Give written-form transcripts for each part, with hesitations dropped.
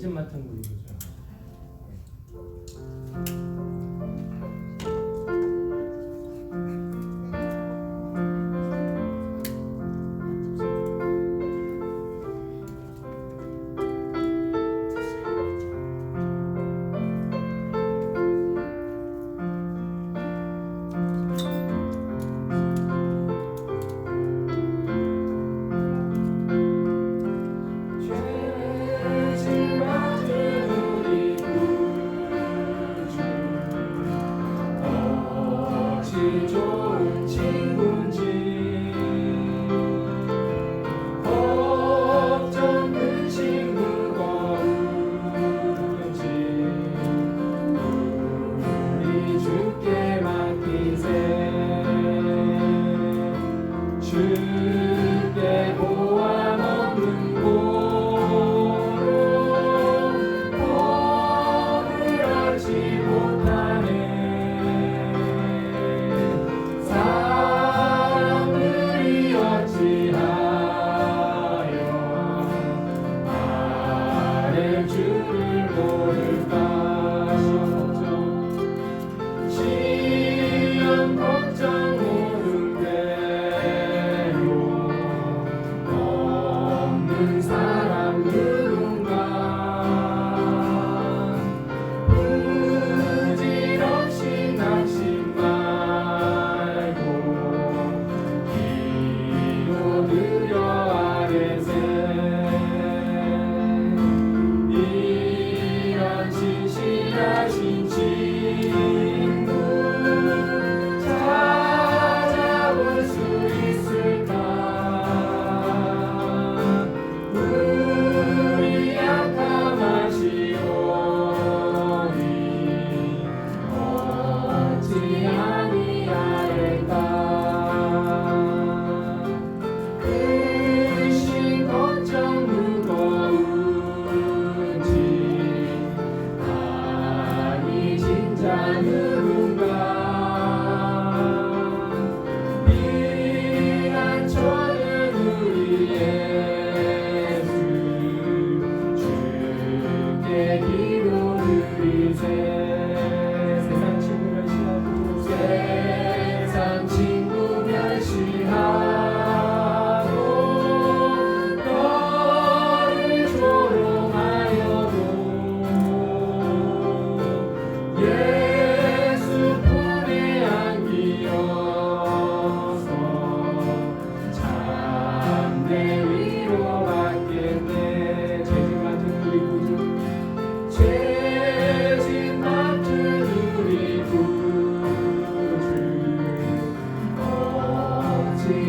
제점 맡은 분이 보죠.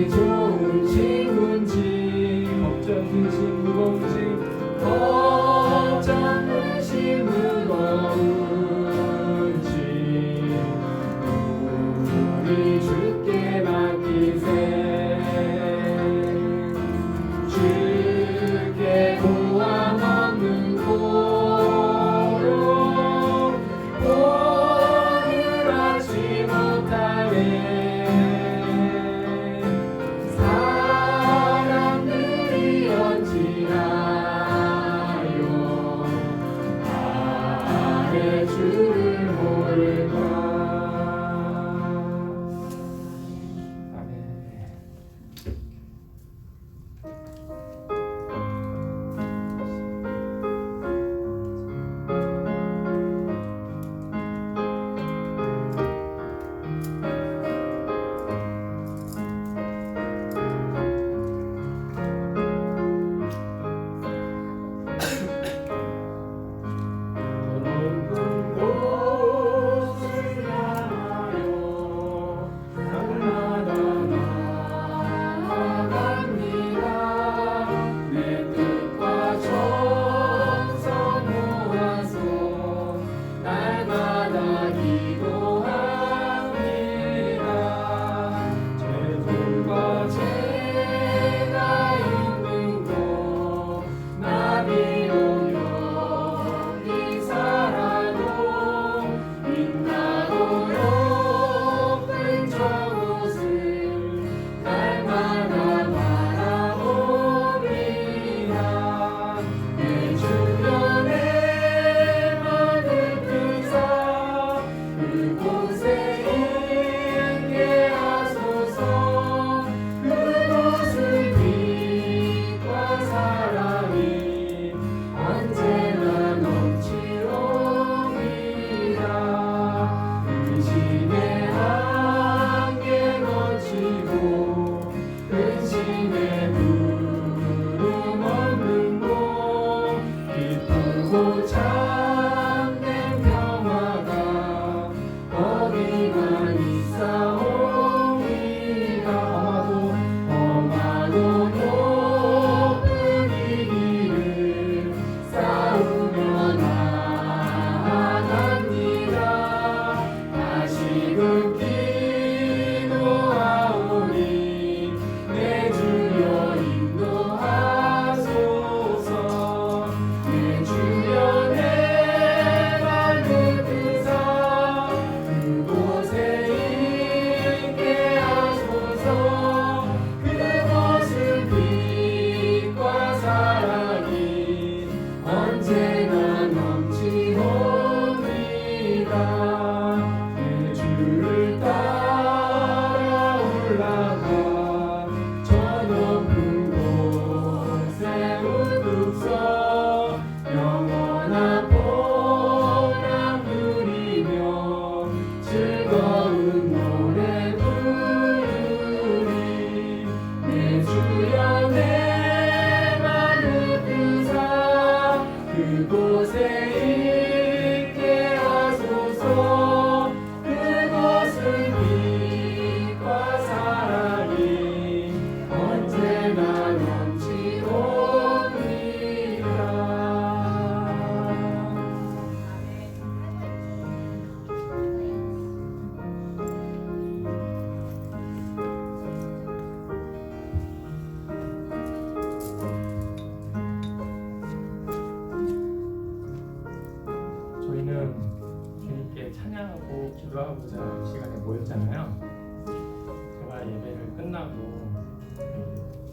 좋은 친구인지 걱정인지 무거운지 걱정인지 무거운지 우리 주께 맡기세 주께 고함 없는 고로 오늘 하지 못하네 주를 모를까.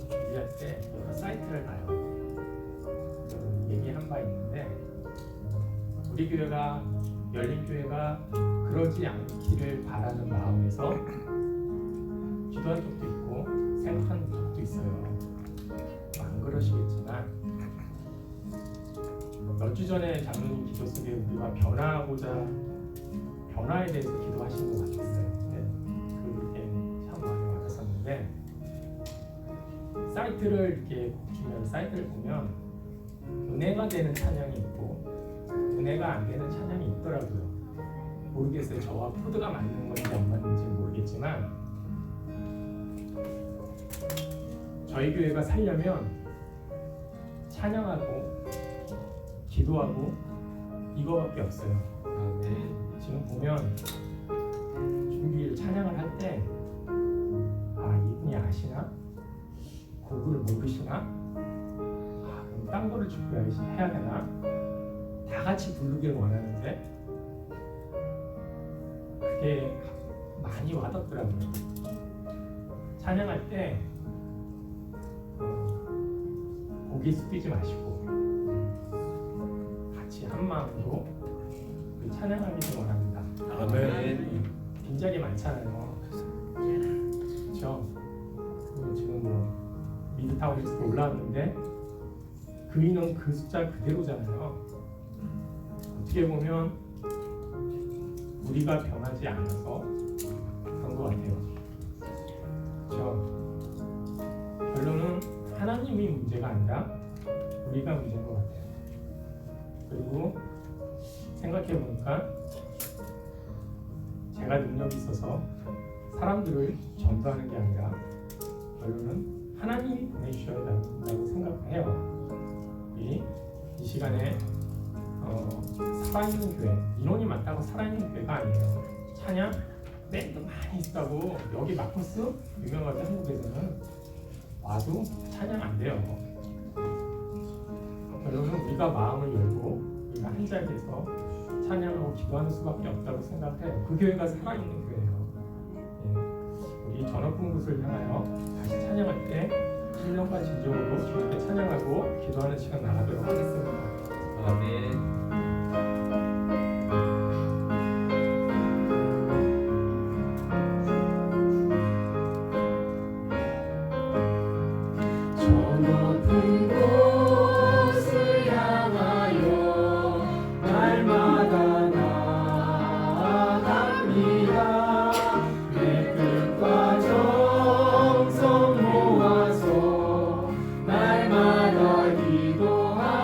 준비할 때 여러 사이트를 봐요. 얘기한 바 있는데 우리 교회가 열린 교회가 그러지 않기를 바라는 마음에서 기도한 적도 있고 생각한 적도 있어요. 안 그러시겠지만 몇 주 전에 장로님 기도 속에 우리가 변화에 대해서 기도하신 것 같았어요. 그게 참 마음에 와닿았었는데 사이트를 이렇게 중요한 사이트를 보면 은혜가 되는 찬양이 있고 은혜가 안 되는 찬양이 있더라고요. 모르겠어요. 저와 코드가 맞는 건지 안 맞는지 모르겠지만 저희 교회가 살려면 찬양하고 기도하고 이거밖에 없어요. 지금 보면 준비를 찬양을 할 때 이분이 아시나? 곡을 모르시나? 그럼 딴 거를 준비해야 되나? 다 같이 부르길 원하는데 그게 많이 와닿더라고요. 찬양할 때 고개 숙이지 마시고 같이 한 마음으로 찬양하기를 원합니다. 아멘. 빈자리 많잖아요. 그렇죠? 지금 미드타운에서 올라왔는데 그 인원 그 숫자 그대로잖아요. 어떻게 보면 우리가 변하지 않아서 그런 것 같아요. 그렇죠? 결론은 하나님이 문제가 아니라 우리가 문제인 것 같아요. 그리고 생각해보니까 제가 능력이 있어서 사람들을 전도하는 게 아니라 결론은 하나님이 보내주셔야 된다고 생각해요. 이 시간에 살아있는 교회, 인원이 많다고 살아있는 교회가 아니에요. 찬양 밴드 많이 있다고 여기 마커스 유명하죠. 한국에서는 와도 찬양 안 돼요. 결론은 우리가 마음을 열고 우리가 한 자리에서 찬양하고 기도하는 수밖에 없다고 생각해요. 그 교회가 살아있는 교회예요. 우리 전업분 곳을 향하여 다시 찬양할 때 신령과 진정으로 주님께 찬양하고 기도하는 시간 나가도록 하겠습니다. 아멘. 높은 곳을 향하여 날마다 나아갑니다. 내 뜻과 정성 모아서 날마다 기도합니다.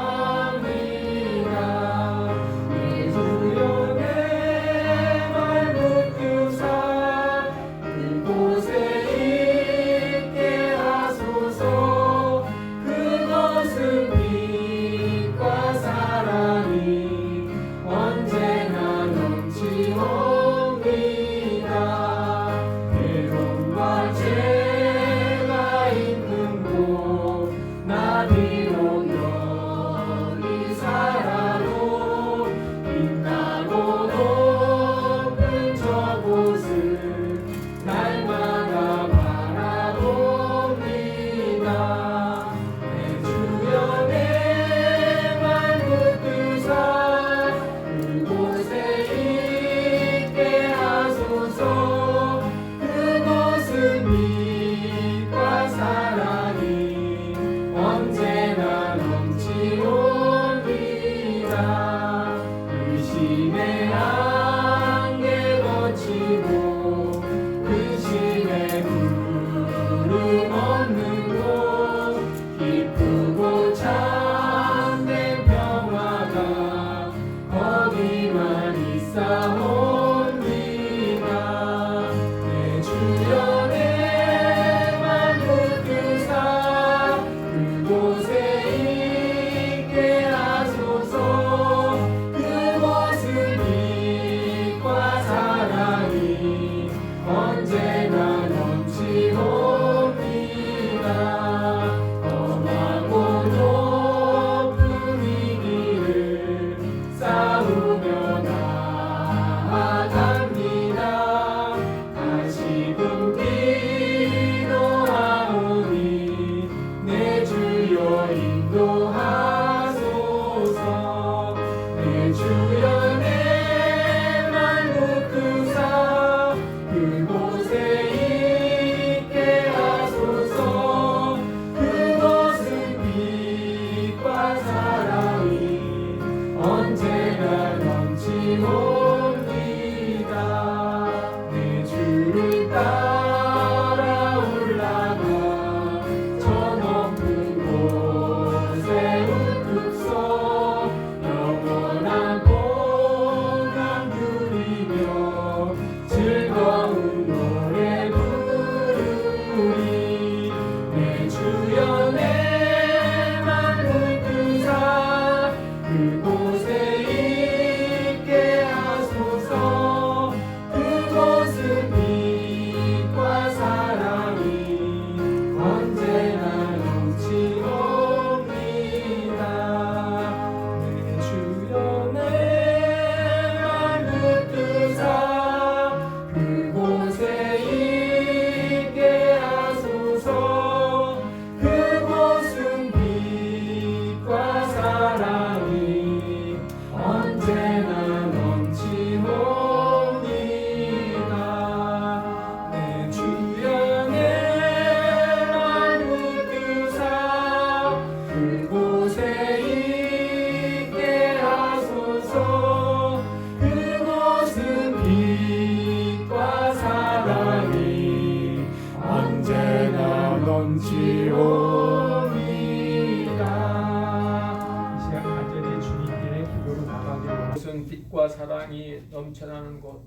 은혜와 사랑이 넘쳐나는 곳,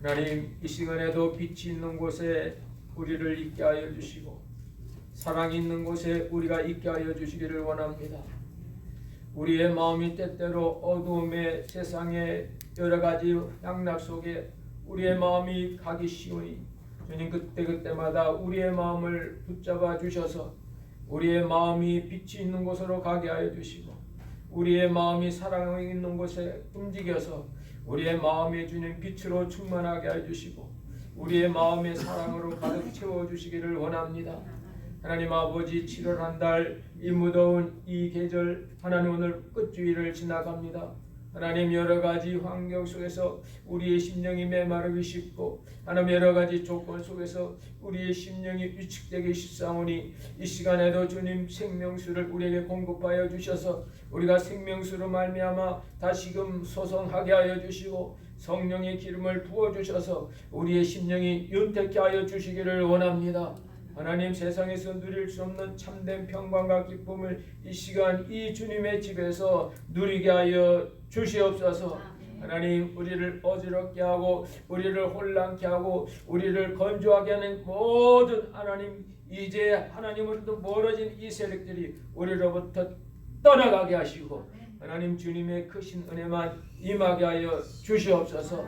하나님 이 시간에도 빛이 있는 곳에 우리를 있게 하여 주시고 사랑이 있는 곳에 우리가 있게 하여 주시기를 원합니다. 우리의 마음이 때때로 어두움의 세상의 여러 가지 양락 속에 우리의 마음이 가기 쉬우니 주님 그때마다 우리의 마음을 붙잡아 주셔서 우리의 마음이 빛이 있는 곳으로 가게 하여 주시고 우리의 마음이 사랑이 있는 곳에 움직여서 우리의 마음이 주님 빛으로 충만하게 해 주시고 우리의 마음의 사랑으로 가득 채워주시기를 원합니다. 하나님 아버지 7월 한 달 이 무더운 이 계절 하나님 오늘 끝주일을 지나갑니다. 하나님 여러 가지 환경 속에서 우리의 심령이 메마르기 쉽고 하나님 여러 가지 조건 속에서 우리의 심령이 위축되기 쉽사오니 이 시간에도 주님 생명수를 우리에게 공급하여 주셔서 우리가 생명수로 말미암아 다시금 소성하게 하여 주시고 성령의 기름을 부어주셔서 우리의 심령이 윤택케 하여 주시기를 원합니다. 하나님 세상에서 누릴 수 없는 참된 평강과 기쁨을 이 시간 이 주님의 집에서 누리게 하여 주시옵소서. 하나님 우리를 어지럽게 하고 우리를 혼란케 하고 우리를 건조하게 하는 모든 하나님 이제 하나님으로부터 멀어진 이 세력들이 우리로부터 떠나가게 하시고 하나님 주님의 크신 은혜만 임하게 하여 주시옵소서.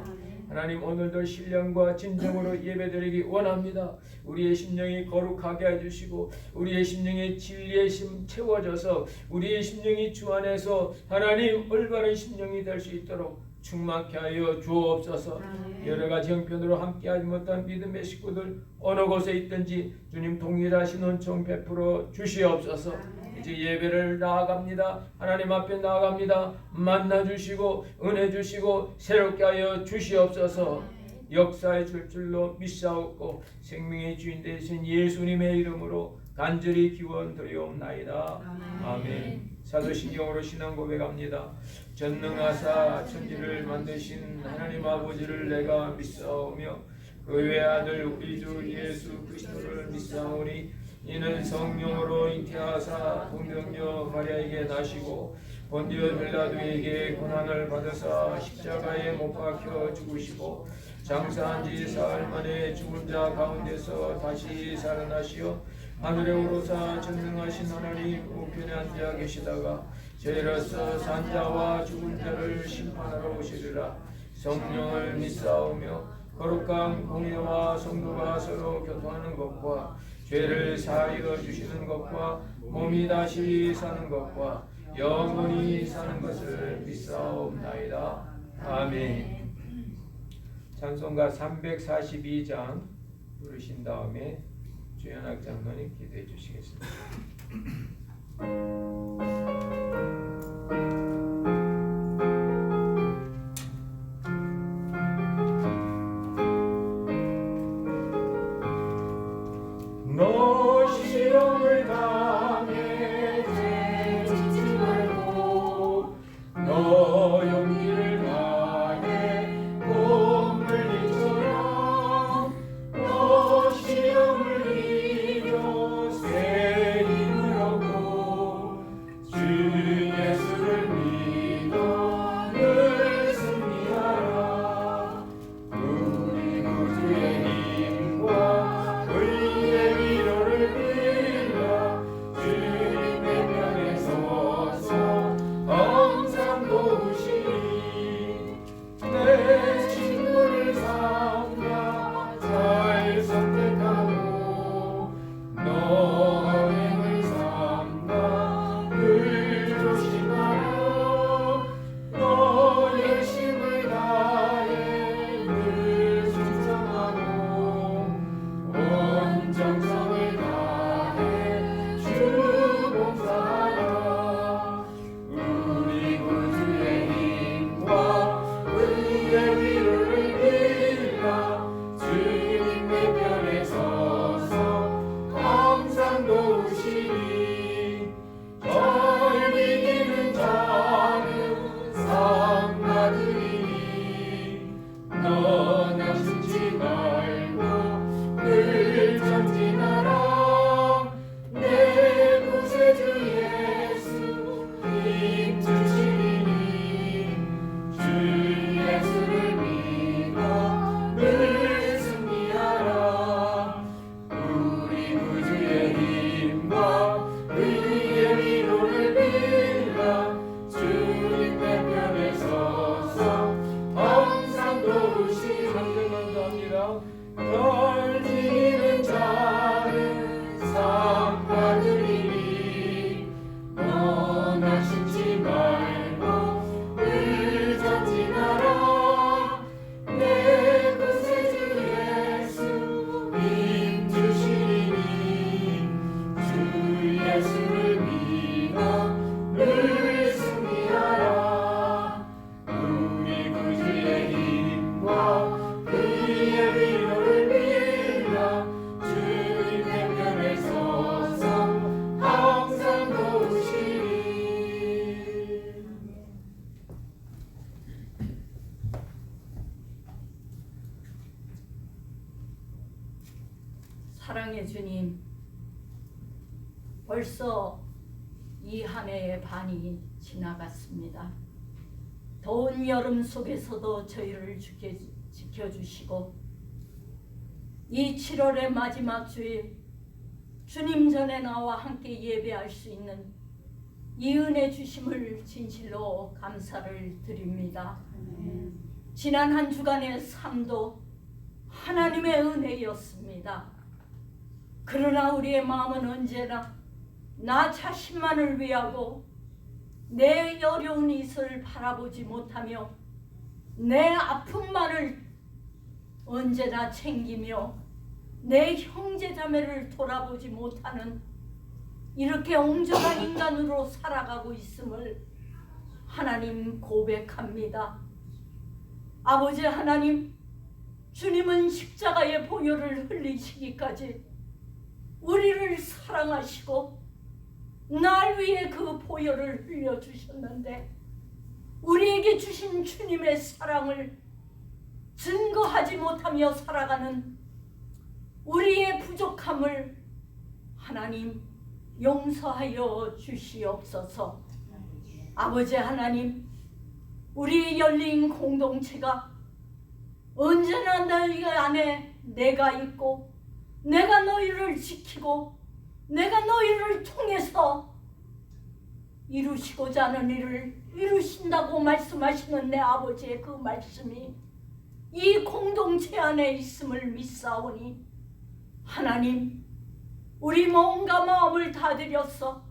하나님 오늘도 신령과 진정으로 예배드리기 원합니다. 우리의 심령이 거룩하게 해주시고 우리의 심령의 진리의 심 채워져서 우리의 심령이 주 안에서 하나님 올바른 심령이 될 수 있도록 충만케 하여 주옵소서. 여러 가지 형편으로 함께하지 못한 믿음의 식구들 어느 곳에 있든지 주님 동일하신 은총 베풀어 주시옵소서. 이제 예배를 나아갑니다. 하나님 앞에 나아갑니다. 만나주시고 은혜 주시고 새롭게 하여 주시옵소서. 역사의 줄줄로 믿사옵고 생명의 주인 되신 예수님의 이름으로 간절히 기원드리옵나이다. 아멘. 사도신경으로 신앙 고백합니다. 전능하사 천지를 만드신 하나님 아버지를 내가 믿사오며 그 외아들 우리 주 예수 그리스도를 믿사오니 이는 성령으로 잉태하사 동정녀 마리아에게 나시고 본디오 빌라도에게 고난을 받으사 십자가에 못 박혀 죽으시고 장사한 지 사흘 만에 죽은 자 가운데서 다시 살아나시어 하늘에 오르사 전능하신 하나님 우편에 앉아 계시다가 저희로서 산자와 죽은 자를 심판하러 오시리라. 성령을 믿사오며 거룩한 공의와 성도가 서로 교통하는 것과 죄를 사하여 주시는 것과 몸이 다시 사는 것과 영원히 사는 것을 믿사옵나이다. 아멘. 찬송가 342장 부르신 다음에 주연학 장로님 기도해 주시겠습니다. 너 시험을 당해 지지 말고 너 용기를 다해 몸물리쳐라. 너 시험을 이겨 새 힘을 얻고 주 사랑의 주님, 벌써 이 한 해의 반이 지나갔습니다. 더운 여름 속에서도 저희를 지켜주시고 이 7월의 마지막 주일 주님 전에 나와 함께 예배할 수 있는 이 은혜 주심을 진실로 감사를 드립니다. 지난 한 주간의 삶도 하나님의 은혜였습니다. 그러나 우리의 마음은 언제나 나 자신만을 위하고 내 어려운 이슬 바라보지 못하며 내 아픔만을 언제나 챙기며 내 형제자매를 돌아보지 못하는 이렇게 옹졸한 인간으로 살아가고 있음을 하나님 고백합니다. 아버지 하나님, 주님은 십자가의 보혈을 흘리시기까지 우리를 사랑하시고 날 위해 그 보혈을 흘려주셨는데 우리에게 주신 주님의 사랑을 증거하지 못하며 살아가는 우리의 부족함을 하나님 용서하여 주시옵소서. 아버지 하나님, 우리 열린 공동체가 언제나 너희 안에 내가 있고 내가 너희를 지키고 내가 너희를 통해서 이루시고자 하는 일을 이루신다고 말씀하시는 내 아버지의 그 말씀이 이 공동체 안에 있음을 믿사오니 하나님, 우리 몸과 마음을 다 드렸어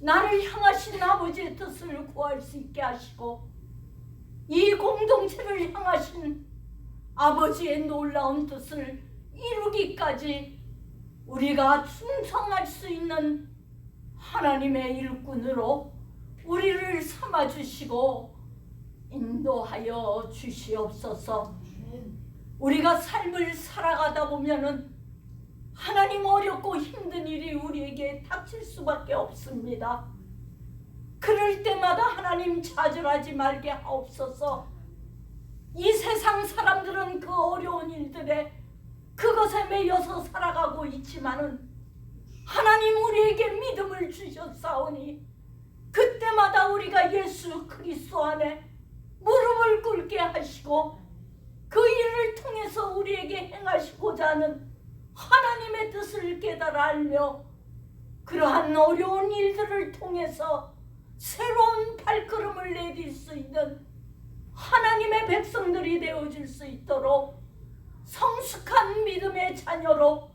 나를 향하신 아버지의 뜻을 구할 수 있게 하시고 이 공동체를 향하신 아버지의 놀라운 뜻을 이루기까지 우리가 충성할 수 있는 하나님의 일꾼으로 우리를 삼아주시고 인도하여 주시옵소서. 우리가 삶을 살아가다 보면은 하나님 어렵고 힘든 일이 우리에게 닥칠 수밖에 없습니다. 그럴 때마다 하나님 좌절하지 말게 하옵소서. 이 세상 사람들은 그 어려운 일들에 그것에 매여서 살아가고 있지만은 하나님 우리에게 믿음을 주셨사오니 그때마다 우리가 예수 그리스도 안에 무릎을 꿇게 하시고 그 일을 통해서 우리에게 행하시고자 하는 하나님의 뜻을 깨달아 알며 그러한 어려운 일들을 통해서 새로운 발걸음을 내딜 수 있는 하나님의 백성들이 되어줄 수 있도록 성숙한 믿음의 자녀로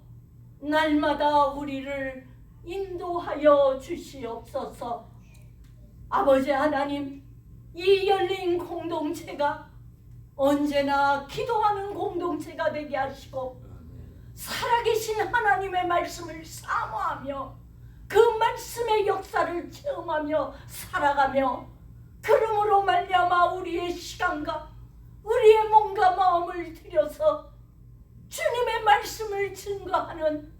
날마다 우리를 인도하여 주시옵소서. 아버지 하나님, 이 열린 공동체가 언제나 기도하는 공동체가 되게 하시고 살아계신 하나님의 말씀을 사모하며 그 말씀의 역사를 체험하며 살아가며 그러므로 말미암아 우리의 시간과 우리의 몸과 마음을 들여서 주님의 말씀을 증거하는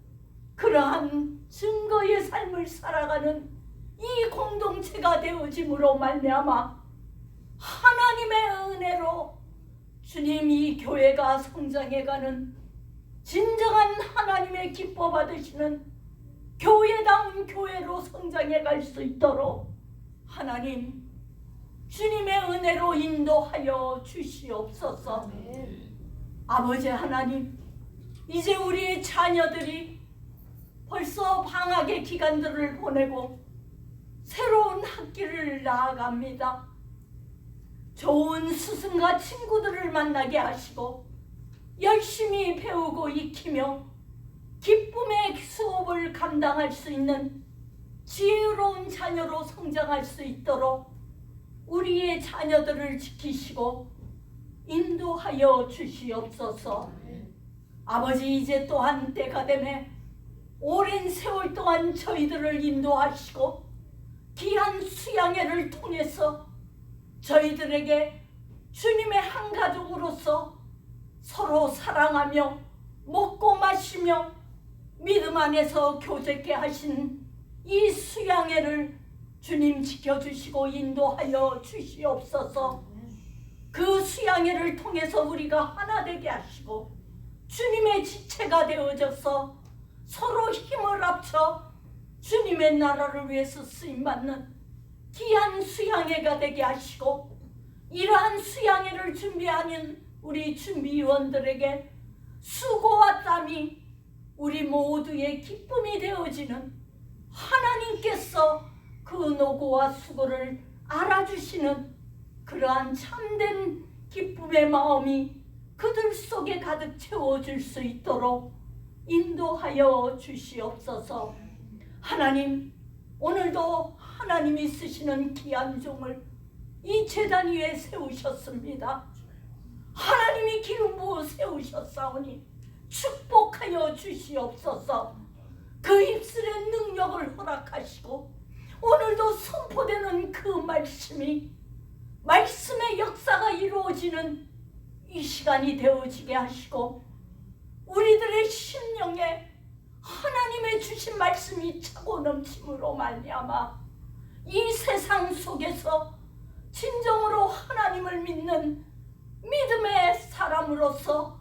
그러한 증거의 삶을 살아가는 이 공동체가 되어짐으로 말미암아 하나님의 은혜로 주님 이 교회가 성장해가는 진정한 하나님의 기뻐 받으시는 교회다운 교회로 성장해 갈 수 있도록 하나님 주님의 은혜로 인도하여 주시옵소서. 아버지 하나님, 이제 우리의 자녀들이 벌써 방학의 기간들을 보내고 새로운 학기를 나아갑니다. 좋은 스승과 친구들을 만나게 하시고 열심히 배우고 익히며 기쁨의 수업을 감당할 수 있는 지혜로운 자녀로 성장할 수 있도록 우리의 자녀들을 지키시고 인도하여 주시옵소서. 아버지, 이제 또한 때가 되매 오랜 세월 동안 저희들을 인도하시고 귀한 수양회를 통해서 저희들에게 주님의 한 가족으로서 서로 사랑하며 먹고 마시며 믿음 안에서 교제케 하신 이 수양회를 주님 지켜주시고 인도하여 주시옵소서. 그 수양회를 통해서 우리가 하나 되게 하시고 주님의 지체가 되어져서 서로 힘을 합쳐 주님의 나라를 위해서 쓰임받는 귀한 수양회가 되게 하시고, 이러한 수양회를 준비하는 우리 준비위원들에게 수고와 땀이 우리 모두의 기쁨이 되어지는, 하나님께서 그 노고와 수고를 알아주시는 그러한 참된 기쁨의 마음이 그들 속에 가득 채워줄 수 있도록 인도하여 주시옵소서. 하나님, 오늘도 하나님이 쓰시는 귀한 종을 이 제단 위에 세우셨습니다. 하나님이 기름 부어 세우셨사오니 축복하여 주시옵소서. 그 입술의 능력을 허락하시고 오늘도 선포되는 그 말씀의 역사가 이루어지는 이 시간이 되어지게 하시고, 우리들의 심령에 하나님의 주신 말씀이 차고 넘침으로 말미암아 이 세상 속에서 진정으로 하나님을 믿는 믿음의 사람으로서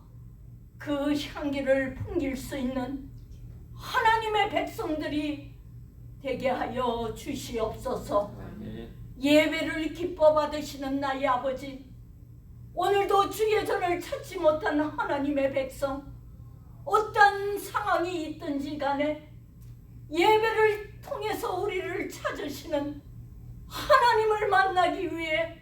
그 향기를 풍길 수 있는 하나님의 백성들이 되게 하여 주시옵소서. 예배를 기뻐 받으시는 나의 아버지, 오늘도 주의 전을 찾지 못한 하나님의 백성, 어떤 상황이 있든지 간에 예배를 통해서 우리를 찾으시는 하나님을 만나기 위해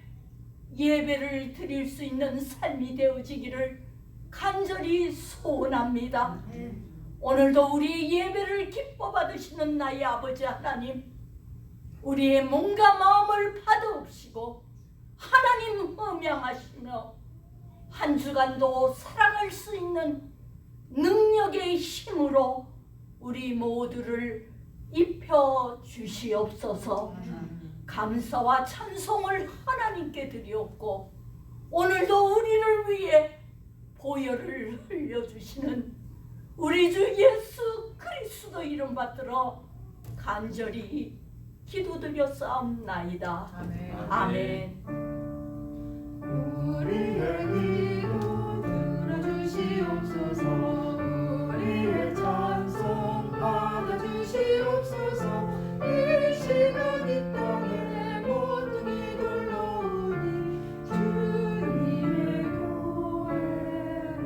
예배를 드릴 수 있는 삶이 되어지기를 간절히 소원합니다. 오늘도 우리 예배를 기뻐 받으시는 나의 아버지 하나님, 우리의 몸과 마음을 받아옵시고 하나님 음양하시며 한 주간도 살아갈 수 있는 능력의 힘으로 우리 모두를 입혀 주시옵소서. 감사와 찬송을 하나님께 드리옵고, 오늘도 우리를 위해 보혈을 흘려주시는 우리 주 예수 그리스도 이름 받들어 간절히 기도드렸사옵나이다. 아멘. 우리의 기도 들어주시옵소서. 우리의 찬송 받아주시옵소서. 이 시간 이 땅에 모든 이들 나오니 주님의 교회라.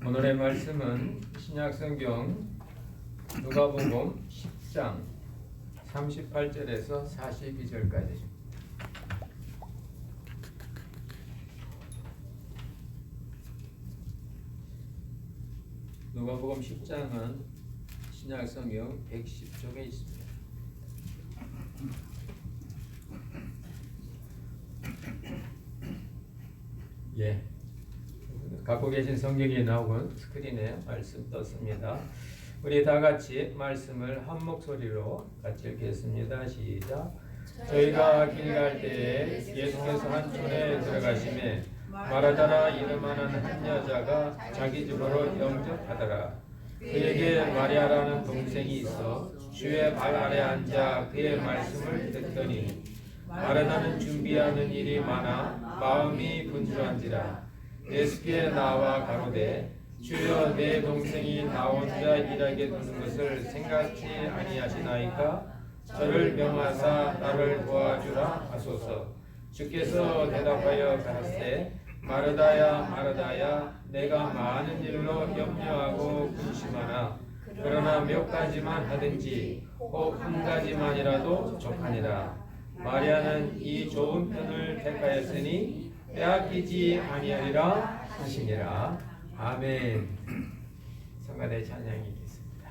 오늘의 말씀은 신약성경 누가복음 10장 38절에서 42절까지입니다. 누가복음 10장은 신약성경 110쪽에 있습니다. 예, 갖고 계신 성경에 나오는 스크린에 말씀 떴습니다. 우리 다 같이 말씀을 한 목소리로 같이 읽겠습니다. 시작. 저희가 길 갈 때에 예수께서 한 촌에 들어가심에 마르다라 이름하는 한 여자가 자기 집으로 영접하더라. 그에게 마리아라는 동생이 있어 주의 발 아래 앉아 그의 말씀을 듣더니 마르다는 준비하는 일이 많아 마음이 분주한지라. 예수께 나와 가로되 주여 내 동생이 나 혼자 일하게 두는 것을 생각지 아니하시나이까? 저를 명하사 나를 도와주라 하소서. 주께서 대답하여 가라사대 마르다야 마르다야 내가 많은 일로 염려하고 근심하나 그러나 몇 가지만 하든지 혹 한 가지만이라도 족하니라. 마리아는 이 좋은 편을 택하였으니 빼앗기지 아니하리라 하시니라. 아멘. 성가대 찬양이 있겠습니다.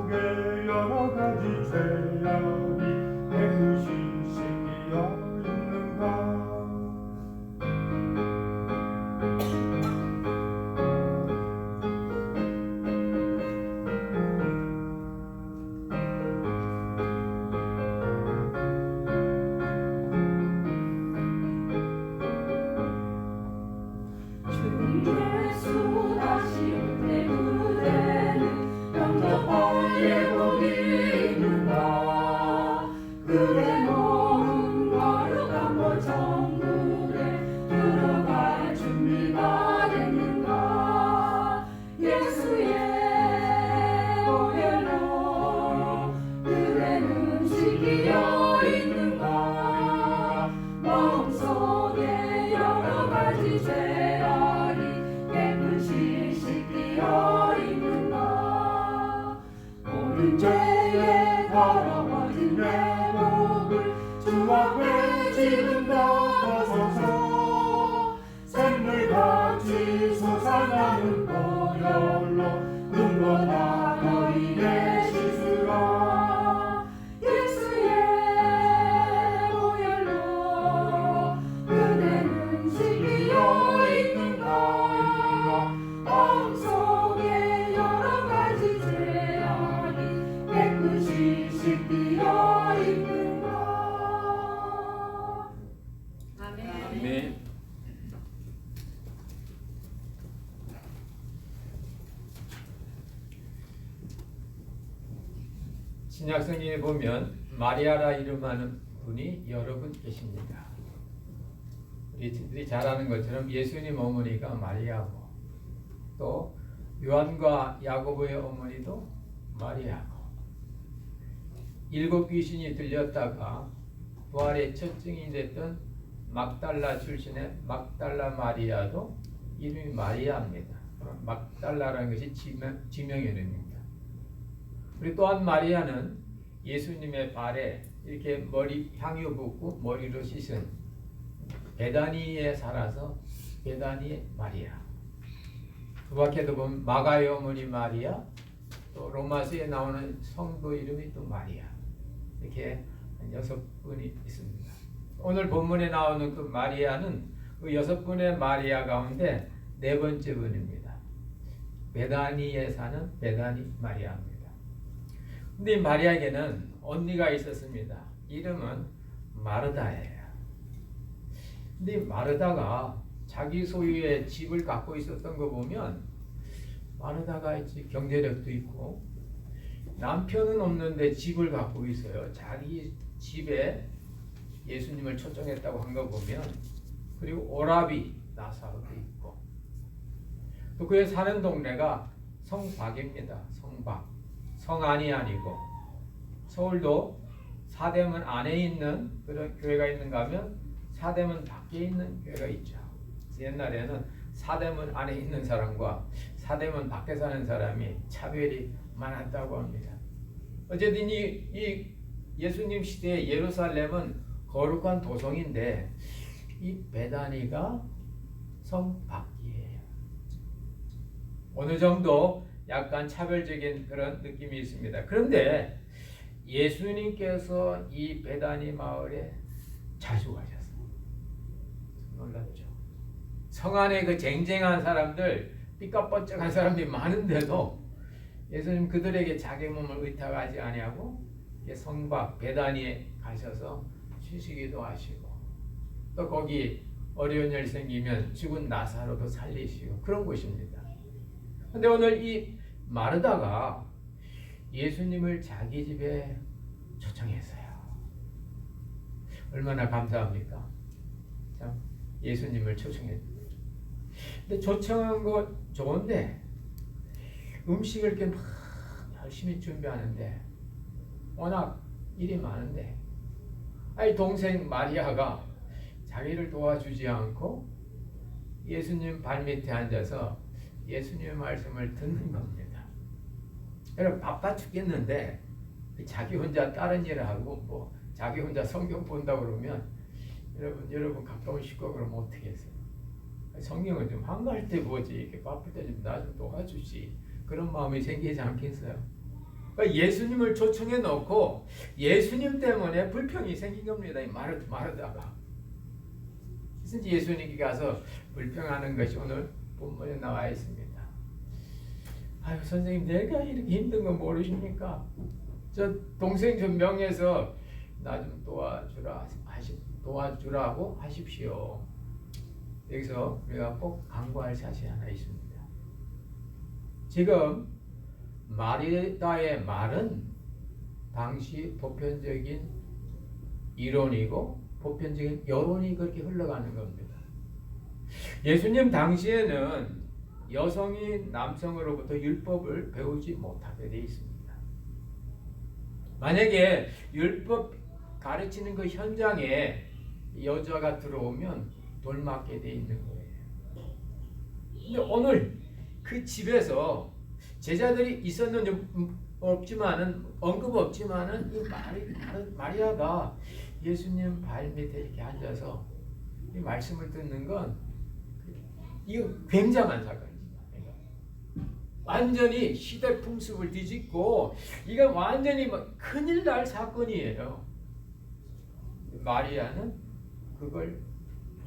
속에 여러 가지 죄악이 깨끗이 씻기어 있는가. 주님 예수 다시 올 때 그대는 영접할 예복이 있는가. 그대 몸은 거룩한 것 천국에 들어갈 준비가 됐는가. 예수의 보혈로 그대는 씻기어 있는가. 마음속에 여러 가지 죄악이 깨끗이 씻기어 있는가. 모든 죄에 더러워진 예복을 주 앞에 지금 덮어서서 샘물같이 솟아나는 보혈로 눈보다 너희의 씻으라. 예수의 보혈로 그대는 씻기어 있는가. 마음속에 여러 가지 죄악이 깨끗이 씻기어 있는가. 아멘. 신약 성경에 보면 마리아라 이름하는 분이 여러 분 계십니다. 우리들이 잘 아는 것처럼 예수님 어머니가 마리아고, 또 요한과 야고보의 어머니도 마리아고, 7 귀신이 들렸다가 부활의 첫 증인이 됐던 막달라 출신의 막달라 마리아도 이름이 마리아입니다. 막달라라는 것이 지명 이름입니다. 우리 또한 마리아는 예수님의 발에 이렇게 머리 향유 붓고 머리로 씻은 베다니에 살아서 베다니의 마리아. 그 밖에도 보면 마가의 어머니 마리아, 또 로마서에 나오는 성도 이름이 또 마리아. 이렇게 한 6분이 있습니다. 오늘 본문에 나오는 그 마리아는 그 6분의 마리아 가운데 4번째 분입니다. 베다니에 사는 베다니 마리아입니다. 근데 이 마리아에게는 언니가 있었습니다. 이름은 마르다예요. 근데 이 마르다가 자기 소유의 집을 갖고 있었던 거 보면 마르다가 경제력도 있고 남편은 없는데 집을 갖고 있어요. 자기 집에 예수님을 초청했다고 한 거 보면, 그리고 오라비 나사로도 있고, 또 그의 사는 동네가 성박입니다. 성박. 성안이 아니고, 서울도 사대문 안에 있는 그런 교회가 있는가 하면 사대문 밖에 있는 교회가 있죠. 옛날에는 사대문 안에 있는 사람과 사대문 밖에 사는 사람이 차별이 많았다고 합니다. 어쨌든 이 예수님 시대의 예루살렘은 거룩한 도성인데 이 베다니가 성 밖이에요. 어느 정도 약간 차별적인 그런 느낌이 있습니다. 그런데 예수님께서 이 베다니 마을에 자주 가셨어요. 놀랍죠. 성 안에 그 쟁쟁한 사람들, 삐까뻔쩍한 사람들이 많은데도 예수님 그들에게 자기 몸을 의탁하지 아니하고 성 밖 베다니에 가셔서 쉬시기도 하시고, 또 거기 어려운 일 생기면 죽은 나사로도 살리시고 그런 곳입니다. 근데 오늘 이 마르다가 예수님을 자기 집에 초청했어요. 얼마나 감사합니까? 참 예수님을 초청했어요. 근데 초청한 거 좋은데 음식을 이렇게 막 열심히 준비하는데 워낙 일이 많은데 아이 동생 마리아가 자기를 도와주지 않고 예수님 발밑에 앉아서 예수님의 말씀을 듣는 겁니다. 여러분 바빠 죽겠는데 자기 혼자 다른 일을 하고 뭐 자기 혼자 성경 본다 그러면 여러분 가까운 식구 그러면 어떻게 했어요? 성경을 좀 한가할 때 보지 이렇게 바쁠 때 좀 나 좀 도와주지 그런 마음이 생기지 않겠어요? 그러니까 예수님을 초청해 놓고 예수님 때문에 불평이 생긴 겁니다. 이 마르다가. 그래서 예수님께 가서 불평하는 것이 오늘 본문에 나와 있습니다. 아유 선생님, 내가 이렇게 힘든 거 모르십니까? 저 동생 좀 명해서 나 좀 도와주라고 하십시오. 여기서 우리가 꼭 강구할 사실이 하나 있습니다. 지금 마리다의 말은 당시 보편적인 이론이고 보편적인 여론이 그렇게 흘러가는 겁니다. 예수님 당시에는 여성이 남성으로부터 율법을 배우지 못하게 돼 있습니다. 만약에 율법 가르치는 그 현장에 여자가 들어오면 돌맞게 돼 있는 거예요. 근데 오늘 그 집에서 제자들이 있었는지 없지만은 언급 없지만은 이 마리아가 예수님 발 밑에 이렇게 앉아서 이 말씀을 듣는 건 이거 굉장한 사건입니다. 완전히 시대 풍습을 뒤집고 이건 완전히 큰일 날 사건이에요. 마리아는 그걸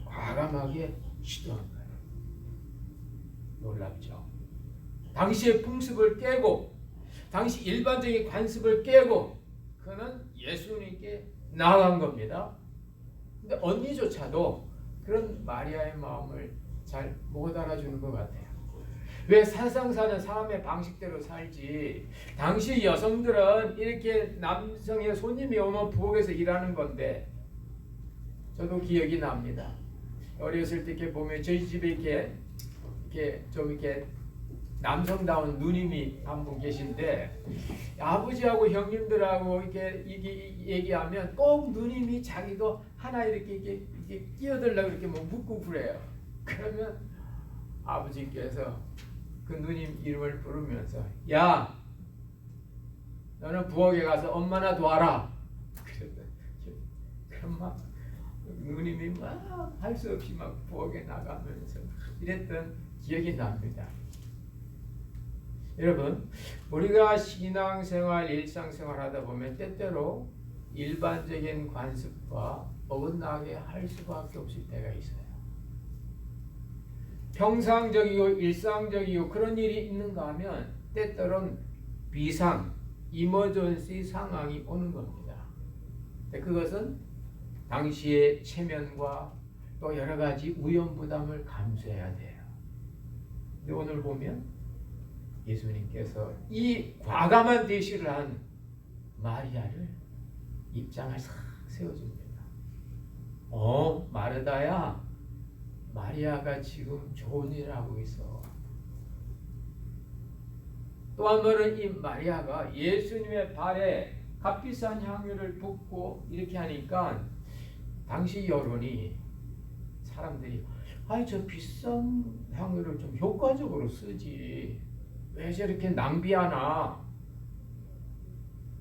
과감하게 시도한 거예요. 놀랍죠. 당시의 풍습을 깨고 당시 일반적인 관습을 깨고 그는 예수님께 나아간 겁니다. 근데 언니조차도 그런 마리아의 마음을 잘 못 알아주는 것 같아요. 왜 세상 사는 사람의 방식대로 살지, 당시 여성들은 이렇게 남성의 손님이 오면 부엌에서 일하는 건데, 저도 기억이 납니다. 어렸을 때 이렇게 보면 저희 집에 이렇게 좀 이렇게 남성다운 누님이 한 분 계신데, 아버지하고 형님들하고 이렇게 얘기하면 꼭 누님이 자기도 하나 이렇게 끼어들려고 이렇게 뭐 묻고 그래요. 그러면 아버지께서 그 누님 이름을 부르면서, 야, 너는 부엌에 가서 엄마나 도와라. 그럼 막 누님이 막 할 수 없이 막 부엌에 나가면서 이랬던 기억이 납니다. 여러분, 우리가 신앙생활, 일상생활 하다 보면 때때로 일반적인 관습과 어긋나게 할 수밖에 없을 때가 있어요. 평상적이고 일상적이고 그런 일이 있는가 하면 때때로는 비상, 이머전시 상황이 오는 겁니다. 그것은 당시의 체면과 또 여러 가지 위험부담을 감수해야 돼요. 근데 오늘 보면 예수님께서 이 과감한 대시를 한 마리아를 입장을 싹 세워줍니다. 마르다야, 마리아가 지금 좋은 일을 하고 있어. 또 한 번은 이 마리아가 예수님의 발에 값비싼 향유를 붓고 이렇게 하니까 당시 여론이, 사람들이 저 비싼 향유를 좀 효과적으로 쓰지, 왜 저렇게 낭비하나,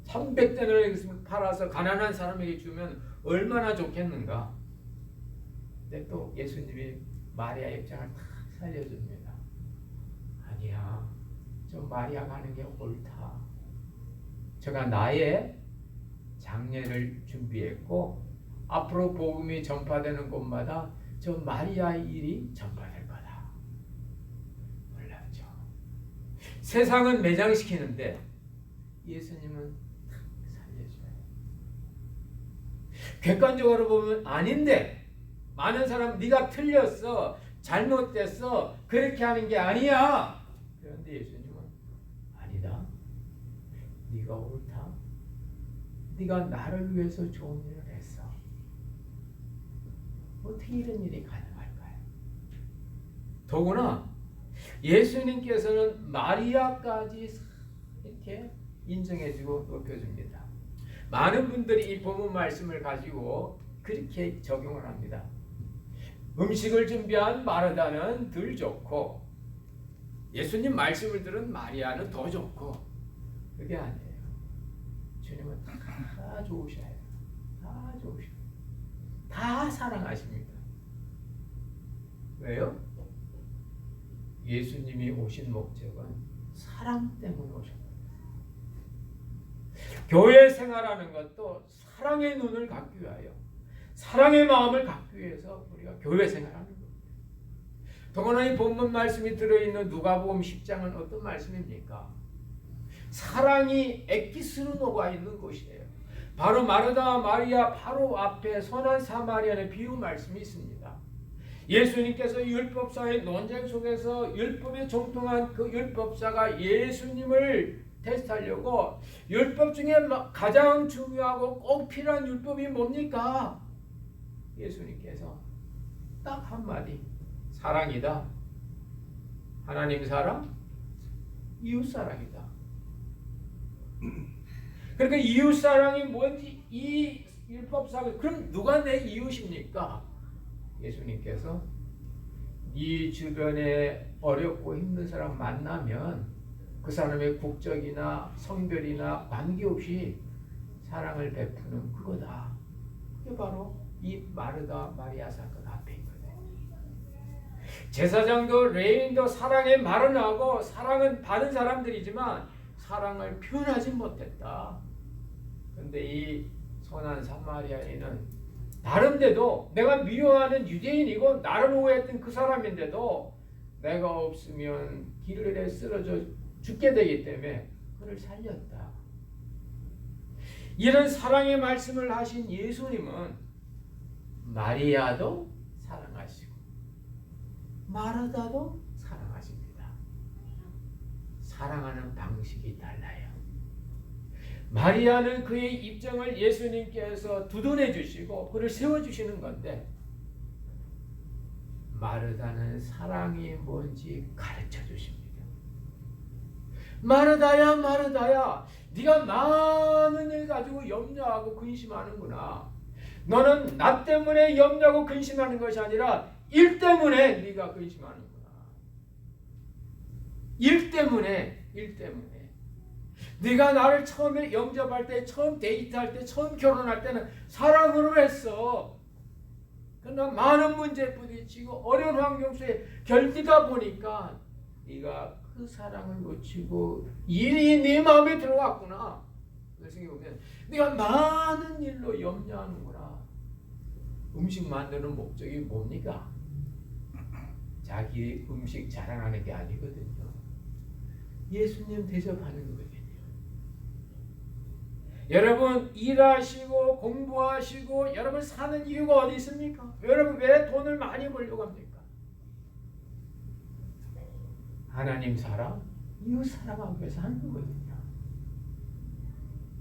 300데나리를 팔아서 가난한 사람에게 주면 얼마나 좋겠는가. 근데 또 예수님이 마리아의 입장을 탁 살려줍니다. 아니야, 저 마리아가 하는 게 옳다. 저가 나의 장례를 준비했고 앞으로 복음이 전파되는 곳마다 저 마리아의 일이 전파될 거다. 몰랐죠. 세상은 매장시키는데 예수님은 탁 살려줘요. 객관적으로 보면 아닌데, 많은 사람 네가 틀렸어, 잘못됐어, 그렇게 하는 게 아니야. 그런데 예수님은 아니다, 네가 옳다. 네가 나를 위해서 좋은 일을 했어. 어떻게 이런 일이 가능할까요? 더구나 예수님께서는 마리아까지 이렇게 인정해주고 높여줍니다. 많은 분들이 이 본문 말씀을 가지고 그렇게 적용을 합니다. 음식을 준비한 마르다는 덜 좋고 예수님 말씀을 들은 마리아는 더 좋고, 그게 아니에요. 주님은 다 좋으셔요. 다 좋으셔요. 다 사랑하십니다. 왜요? 예수님이 오신 목적은 사랑 때문에 오셨거든요. 교회 생활하는 것도 사랑의 눈을 갖기 위하여, 사랑의 마음을 갖기 위해서 우리가 교회 생활하는 겁니다. 더구나 이 본문 말씀이 들어있는 누가복음 10장은 어떤 말씀입니까? 사랑이 엑기스로 녹아있는 곳이에요. 바로 마르다 마리아 바로 앞에 선한 사마리아의 비유 말씀이 있습니다. 예수님께서 율법사의 논쟁 속에서 율법에 정통한 그 율법사가 예수님을 테스트하려고 율법 중에 가장 중요하고 꼭 필요한 율법이 뭡니까? 예수님께서 딱 한마디, 사랑이다. 하나님 사랑, 이웃 사랑이다. 그러니까 이웃 사랑이 뭔지 이 율법사가, 그럼 누가 내 이웃입니까? 예수님께서 네 주변에 어렵고 힘든 사람 만나면 그 사람의 국적이나 성별이나 관계없이 사랑을 베푸는 그거다. 그게 바로 이 마르다 마리아 사건 앞에 있거든요. 제사장도 레인도 사랑에 말은 하고 사랑은 받은 사람들이지만 사랑을 표현하지 못했다. 근데 이 선한 사마리아인은 나름대로 내가 미워하는 유대인이고 나를 오해했던 그 사람인데도 내가 없으면 길에 쓰러져 죽게 되기 때문에 그를 살렸다. 이런 사랑의 말씀을 하신 예수님은 마리아도 사랑하시고 마르다도 사랑하십니다. 사랑하는 방식이 달라요. 마리아는 그의 입장을 예수님께서 두둔해 주시고 그를 세워주시는 건데, 마르다는 사랑이 뭔지 가르쳐 주십니다. 마르다야 마르다야, 네가 많은 일 가지고 염려하고 근심하는구나. 너는 나 때문에 염려하고 근심하는 것이 아니라 일 때문에 네가 근심하는구나. 일 때문에. 네가 나를 처음에 영접할 때, 처음 데이트할 때, 처음 결혼할 때는 사랑으로 했어. 그러나 많은 문제에 부딪히고 어려운 환경 속에 견디다 보니까 네가 그 사랑을 놓치고 일이 네 마음에 들어왔구나. 생각해보면 네가 많은 일로 염려하는구나. 음식 만드는 목적이 뭡니까? 자기 음식 자랑하는 게 아니거든요. 예수님 대접하는 거거든요. 여러분 일하시고 공부하시고 여러분 사는 이유가 어디 있습니까? 여러분 왜 돈을 많이 벌려고 합니까? 하나님 사랑, 이웃 사랑하기 위해서 하는 거거든요.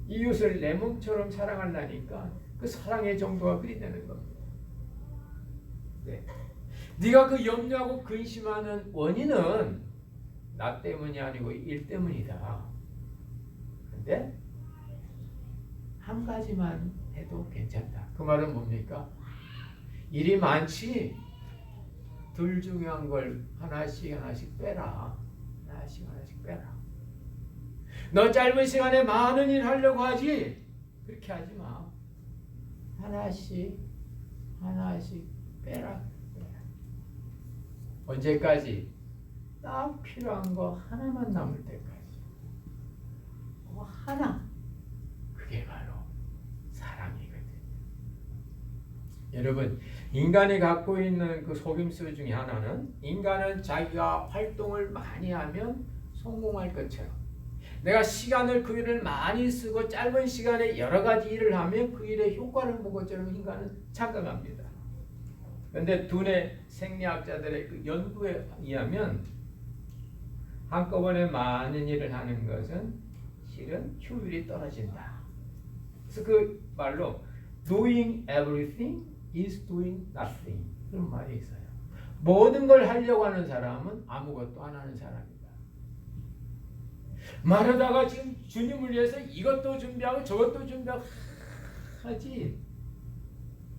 이웃을 내 몸처럼 사랑하려니까 그 사랑의 정도가 그리 되는 겁니다. 네. 네가 그 염려하고 근심하는 원인은 나 때문이 아니고 일 때문이다. 근데 한 가지만 해도 괜찮다. 그 말은 뭡니까? 일이 많지? 둘 중요한 걸 하나씩 빼라. 하나씩 빼라. 너 짧은 시간에 많은 일 하려고 하지? 그렇게 하지 마. 하나씩 빼라. 언제까지? 딱 필요한 거 하나만 남을 때까지. 그거 하나. 그게 바로 사랑이거든요. 여러분, 인간이 갖고 있는 그 속임수 중에 하나는, 인간은 자기가 활동을 많이 하면 성공할 것처럼, 내가 시간을 그 일을 많이 쓰고 짧은 시간에 여러 가지 일을 하면 그 일의 효과를 본 것처럼 인간은 착각합니다. 그런데 두뇌 생리학자들의 그 연구에 의하면 한꺼번에 많은 일을 하는 것은 실은 효율이 떨어진다. 그래서 그 말로 doing everything is doing nothing, 그런 말이 있어요. 모든 걸 하려고 하는 사람은 아무것도 안 하는 사람이다. 말하다가 지금 주님을 위해서 이것도 준비하고 저것도 준비하고 하지,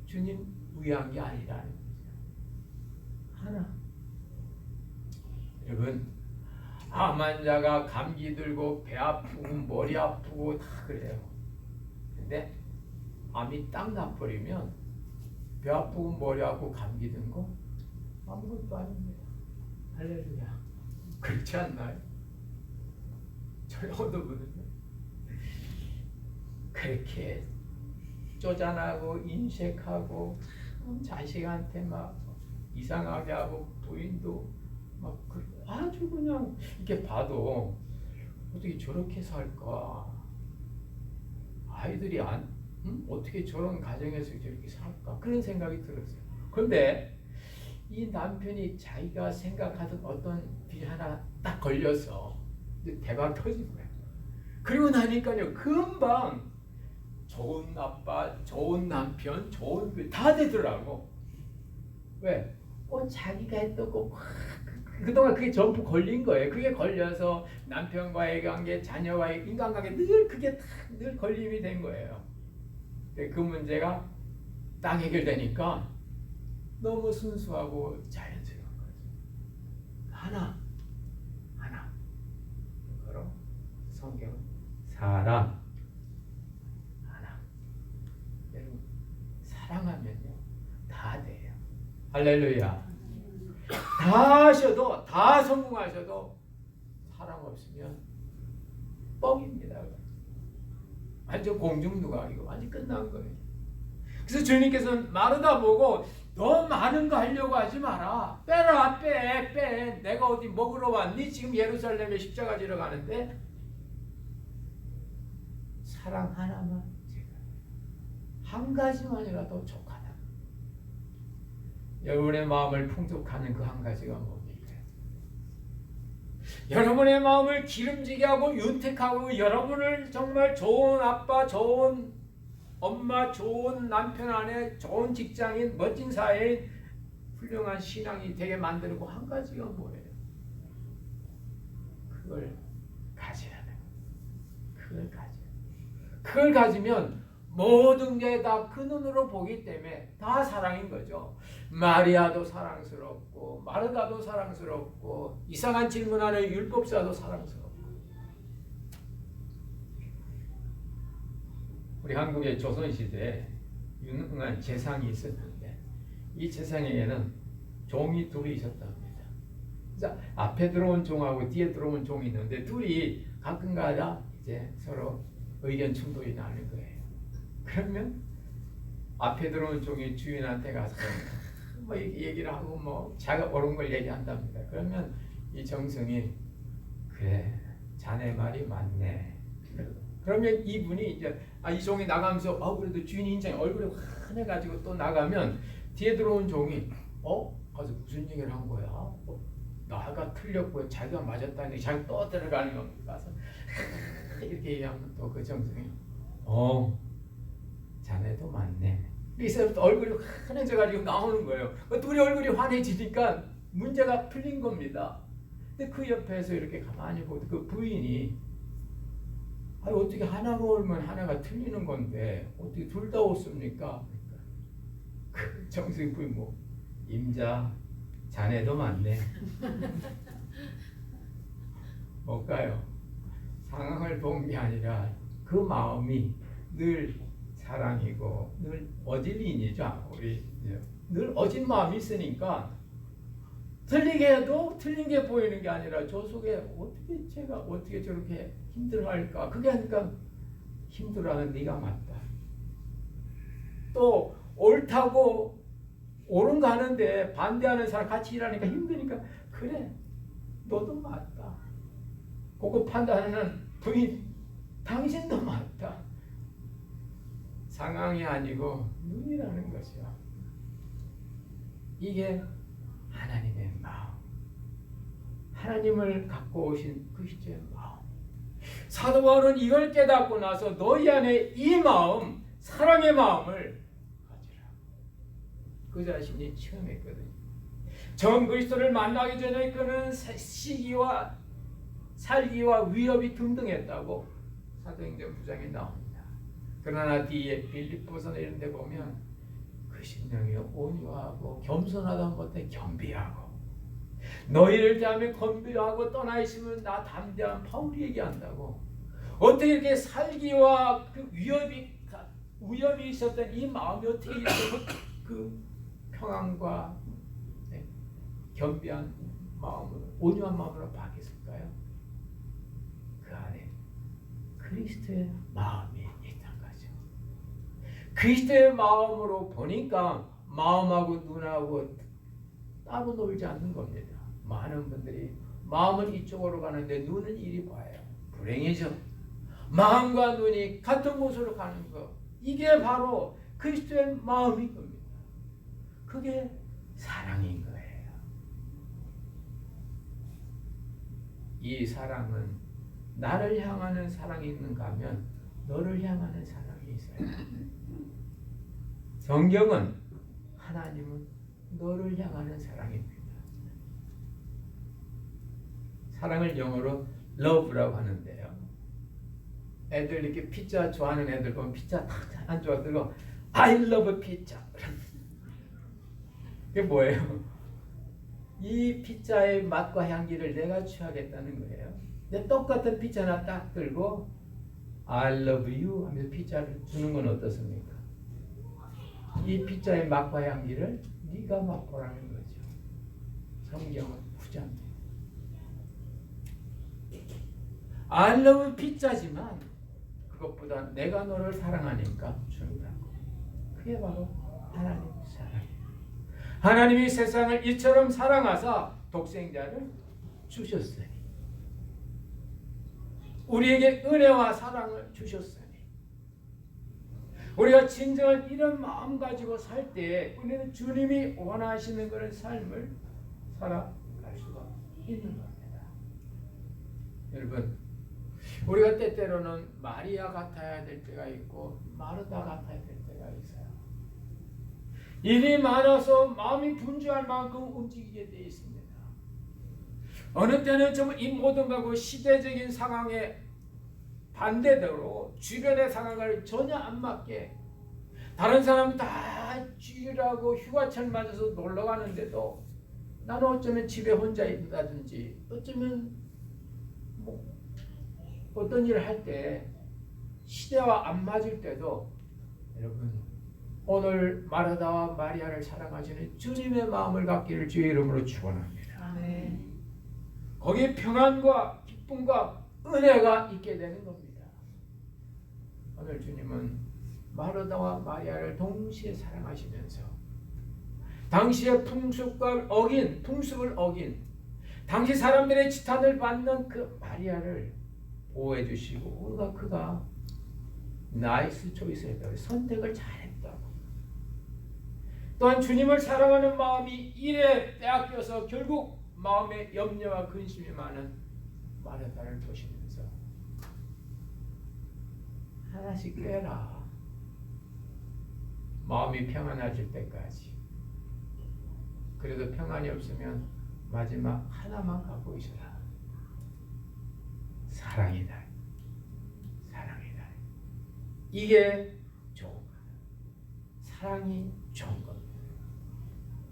주님 위한 게 아니라는 거죠. 하나. 여러분, 암 환자가 감기 들고 배 아프고 머리 아프고 다 그래요. 근데 암이 딱 나버리면 배 아프고 머리 아프고 감기 든 거 아무것도 아닙니다. 할렐루야. 그렇지 않나요? 저희 어느 분은요, 그렇게 쪼잔하고 인색하고 자식한테 막 이상하게 하고 부인도 막 아주 그냥 이렇게 봐도 어떻게 저렇게 살까? 아이들이 어떻게 저런 가정에서 저렇게 살까? 그런 생각이 들었어요. 그런데 이 남편이 자기가 생각하던 어떤 비 하나 딱 걸려서 대박 터진 거예요. 그리고 나니까요, 금방 좋은 아빠, 좋은 남편, 좋은 다 되더라고. 왜? 자기가 했던 거 그동안 그게 전부 걸린 거예요. 그게 걸려서 남편과의 관계, 자녀와의 인간관계 늘 걸림이 된 거예요. 근데 그 문제가 딱 해결되니까 너무 순수하고 자연스러운 거죠. 하나. 바로 성경은 사랑. 하나. 여러분, 사랑하면요 다 돼요. 할렐루야. 다 하셔도, 다 성공하셔도 사랑 없으면 뻥입니다. 완전 공중누각이고 완전 끝난 거예요. 그래서 주님께서는 마르다 보고 너 많은 거 하려고 하지 마라. 빼라, 빼. 내가 어디 먹으러 왔니? 지금 예루살렘에 십자가 지러 가는데 사랑 하나만 제가 한 가지만이라도 족하다. 여러분의 마음을 풍족하는 그 한 가지가 뭡니까? 여러분의 마음을 기름지게 하고 윤택하고 여러분을 정말 좋은 아빠, 좋은 엄마, 좋은 남편, 아내, 좋은 직장인, 멋진 사회인, 훌륭한 신앙이 되게 만드는 거 한 가지가 뭐예요? 그걸 가져야 돼요. 그걸 가지면 모든 게 다 그 눈으로 보기 때문에 다 사랑인 거죠. 마리아도 사랑스럽고 마르다도 사랑스럽고 이상한 질문하는 율법사도 사랑스럽고. 우리 한국의 조선시대에 유능한 재상이 있었는데 이 재상에게는 종이 둘이 있었답니다. 그래서 앞에 들어온 종하고 뒤에 들어온 종이 있는데 둘이 가끔가다 이제 서로 의견 충돌이 나는 거예요. 그러면 앞에 들어온 종이 주인한테 가서 뭐 얘기를 하고 뭐 자기가 옳은 걸 얘기한답니다. 그러면 이 정승이 그래 자네 말이 맞네. 그러면 이분이 이제 이 종이 나가면서 그래도 주인 인정이 얼굴이 환해가지고 또 나가면 뒤에 들어온 종이 가서 무슨 얘기를 한 거야? 나가 틀렸고 자기가 맞았다니 자기 또 들어가는 겁니다. 가서 이렇게 얘기하면 또 그 정승이 자네도 맞네. 이제부터 얼굴이 환해져가지고 나오는 거예요. 둘이 얼굴이 환해지니까 문제가 풀린 겁니다. 근데 그 옆에서 이렇게 가만히 보고 그 부인이 어떻게 하나가 옳으면 하나가 틀리는 건데 어떻게 둘 다 옳습니까? 그러니까 그 정승 부인 임자 자네도 맞네. 뭘까요? 상황을 본 게 아니라 그 마음이 늘 사랑이고 늘 어질린이죠. 우리 늘 어진 마음이 있으니까 틀리게 해도 틀린 게 보이는 게 아니라 저 속에 어떻게 제가 어떻게 저렇게 힘들어할까? 그게 하니까 힘들어하는 네가 맞다. 또 옳다고 옳은 거 하는데 반대하는 사람 같이 일하니까 힘드니까 그래 너도 맞다. 그거 판단하는 부인 당신도 맞다. 상황이 아니고 눈이라는 것이요. 이게 하나님의 마음. 하나님을 갖고 오신 그리스도의 마음. 사도 바울은 이걸 깨닫고 나서 너희 안에 이 마음, 사랑의 마음을 가지라. 그 자신이 체험했거든요. 처음 그리스도를 만나기 전에 그는 시기와 살기와 위협이 등등했다고 사도행전 9장에 나옵니다. 그러나 뒤에 빌립보서 이런 데 보면 그 심령이 온유하고 겸손하다 못해 겸비하고 너희를 대하며 겸비하고 떠나 있으면 나 담대한 바울이 얘기한다고. 어떻게 이렇게 살기와 그 위협이 있었던 이 마음이 어떻게 이렇게 그 평안과 겸비한 마음으로 온유한 마음으로 바뀌었을까요? 그 안에 그리스도의 마음이 있다는 거죠. 그리스도의 마음으로 보니까 마음하고 눈하고 따로 놀지 않는 겁니다. 많은 분들이 마음은 이쪽으로 가는데 눈은 이리 봐요. 불행해져. 마음과 눈이 같은 곳으로 가는 것, 이게 바로 그리스도의 마음인 겁니다. 그게 사랑인 거예요. 이 사랑은 나를 향하는 사랑이 있는가 하면 너를 향하는 사랑이 있어요. 성경은 하나님은 너를 향하는 사랑입니다. 사랑을 영어로 love라고 하는데요. 애들 이렇게 피자 좋아하는 애들 보면 피자 안 좋아하고 I love pizza. 그게 뭐예요? 이 피자의 맛과 향기를 내가 취하겠다는 거예요. 근데 똑같은 피자 하나 딱 들고 I love you 하면서 피자를 주는 건 어떻습니까? 이 피자의 맛과 향기를 네가 맛보라는 거죠. 성경은 후자입니다. I love 피자지만 그것보다 내가 너를 사랑하니까 준다고. 그게 바로 하나님 사랑이에요. 하나님이 세상을 이처럼 사랑하사 독생자를 주셨으니, 우리에게 은혜와 사랑을 주셨으니, 우리가 진정한 이런 마음 가지고 살 때 우리는 주님이 원하시는 그런 삶을 살아갈 수가 있는 겁니다. 여러분, 우리가 때때로는 마리아 같아야 될 때가 있고 마르다 같아야 될 때가 있어요. 일이 많아서 마음이 분주할 만큼 움직이게 되어 있습니다. 어느 때는 정말 이 모든 것과 시대적인 상황에 반대대로 주변의 상황을 전혀 안 맞게, 다른 사람 다 주일하고 휴가철 맞아서 놀러 가는데도 나는 어쩌면 집에 혼자 있다든지 어쩌면 어떤 일을 할 때 시대와 안 맞을 때도, 여러분 오늘 마르다와 마리아를 사랑하시는 주님의 마음을 갖기를 주의 이름으로 축원합니다. 아멘. 거기에 평안과 기쁨과 은혜가 있게 되는 겁니다. 오늘 주님은 마르다와 마리아를 동시에 사랑하시면서 당시의 풍습을 어긴 당시 사람들의 지탄을 받는 그 마리아를 보호해 주시고, 그가 나이스 초이스했다고, 선택을 잘했다고. 또한 주님을 사랑하는 마음이 일에 빼앗겨서 결국 마음에 염려와 근심이 많은 마르다를 보시면서 하나씩 꿰라. 마음이 평안해질 때까지. 그래도 평안이 없으면 마지막 하나만 갖고 있어라. 사랑이다. 사랑이다. 이게 좋은 거예요. 사랑이 좋은 겁니다.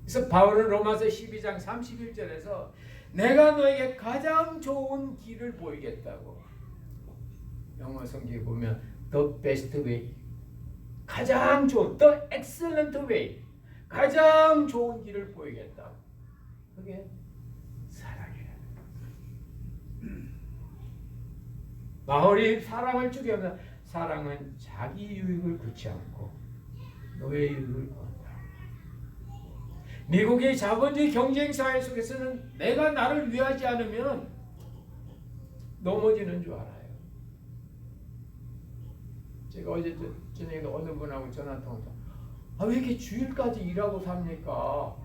그래서 바울은 로마서 12장 31절에서 내가 너에게 가장 좋은 길을 보이겠다고, 영어 성경에 보면 the best way, 가장 좋은, the excellent way, 가장 좋은 길을 보이겠다고. 그게 사랑이에요. 바울이 사랑을 주기보다 사랑은 자기 유익을 구치 않고 너의 유익을 구한다. 미국의 자본주의 경쟁 사회 속에서는 내가 나를 위하지 않으면 넘어지는 줄 알아요. 제가 어제 저녁에 어느 분하고 전화 통화했다. 왜 이렇게 주일까지 일하고 삽니까?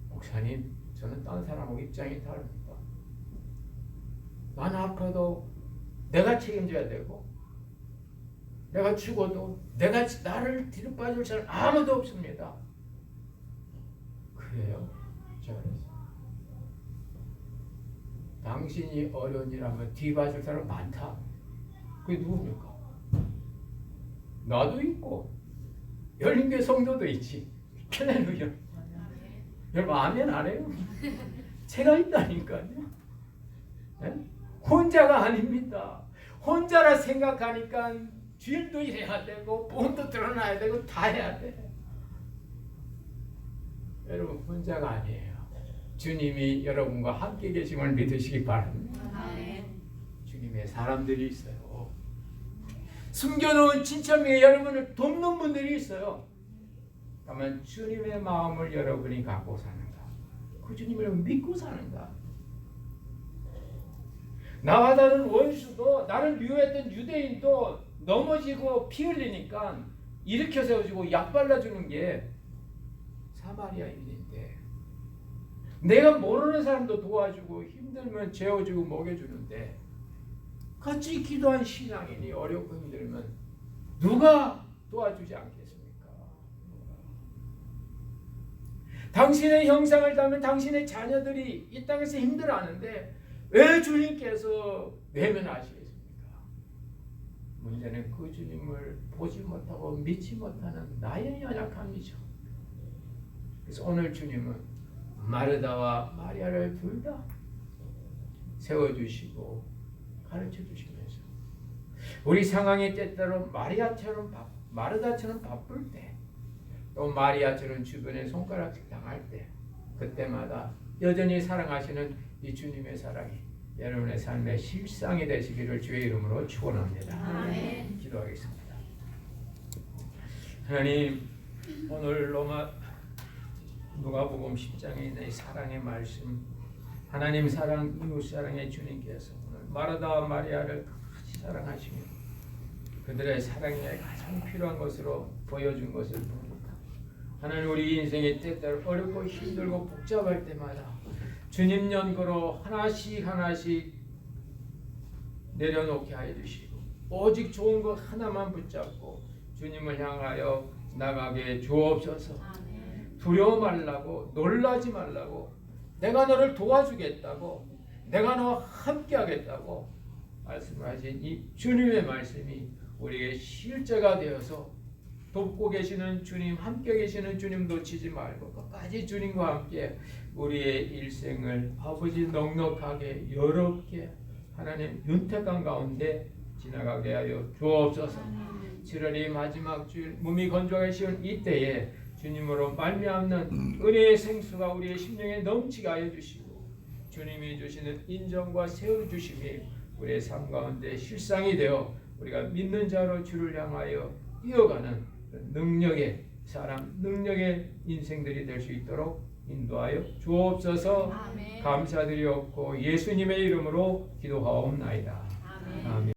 목사님, 저는 딴 사람하고 입장이 다릅니다. 난 아파도 내가 책임져야 되고, 내가 죽어도 나를 뒤로 빠질 사람 아무도 없습니다. 그래요? 제가 그랬어요. 당신이 어려운 일 하면 뒤봐줄 사람 많다. 그게 누굽니까? 나도 있고 열린교회 성도도 있지. 할렐루야. 여러분 아멘 안 해요? 제가 있다니까요. 네? 혼자가 아닙니다. 혼자라 생각하니까 주일도 일해야 되고 본도 드러나야 되고 다 해야 돼. 여러분 혼자가 아니에요. 주님이 여러분과 함께 계심을 믿으시기 바랍니다. 주님의 사람들이 있어요. 숨겨놓은 진짜미에 여러분을 돕는 분들이 있어요. 다만 주님의 마음을 여러분이 갖고 사는가? 그 주님을 믿고 사는가? 나와 다른 원수도, 나를 미워했던 유대인도 넘어지고 피 흘리니까 일으켜 세워주고 약 발라주는 게 사마리아인인데, 내가 모르는 사람도 도와주고 힘들면 재워주고 먹여주는데, 같이 기도한 신앙인이 어렵고 힘들면 누가 도와주지 않겠습니까? 당신의 형상을 닮은 당신의 자녀들이 이 땅에서 힘들어하는데 왜 주님께서 외면하시겠습니까? 문제는 그 주님을 보지 못하고 믿지 못하는 나의 연약함이죠. 그래서 오늘 주님은 마르다와 마리아를 둘 다 세워주시고 가르쳐주시면서 우리 상황이 때때로 마르다처럼 바쁠 때, 또 마리아처럼 주변에 손가락 당할 때, 그때마다 여전히 사랑하시는 이 주님의 사랑이 여러분의 삶의 실상이 되시기를 주의 이름으로 축원합니다. 아멘. 기도하겠습니다. 하나님, 오늘 누가복음 10장에 있는 이 사랑의 말씀, 하나님 사랑, 이웃 사랑의 주님께서 오늘 마르다와 마리아를 같이 사랑하시며 그들의 사랑에 가장 필요한 것으로 보여준 것을 봅니다. 하나님, 우리 인생의 때때로 어렵고 힘들고 복잡할 때마다 주님 연고로 하나씩 내려놓게 하여 주시고 오직 좋은 것 하나만 붙잡고 주님을 향하여 나가게 주옵소서. 두려워 말라고, 놀라지 말라고, 내가 너를 도와주겠다고, 내가 너와 함께 하겠다고 말씀하신 이 주님의 말씀이 우리에게 실제가 되어서 돕고 계시는 주님, 함께 계시는 주님 놓치지 말고 끝까지 주님과 함께 우리의 일생을 아버지 넉넉하게 여롭게 하나님 윤택한 가운데 지나가게 하여 주옵소서. 7월의 마지막 주일 몸이 건조하게 쉬운 이때에 주님으로 말미암는 은혜의 생수가 우리의 심령에 넘치게 하여 주시고 주님이 주시는 인정과 세워주심이 우리의 삶 가운데 실상이 되어 우리가 믿는 자로 주를 향하여 뛰어가는 능력의 사람, 능력의 인생들이 될 수 있도록 인도하여 주옵소서. 아멘. 감사드리옵고 예수님의 이름으로 기도하옵나이다. 아멘. 아멘.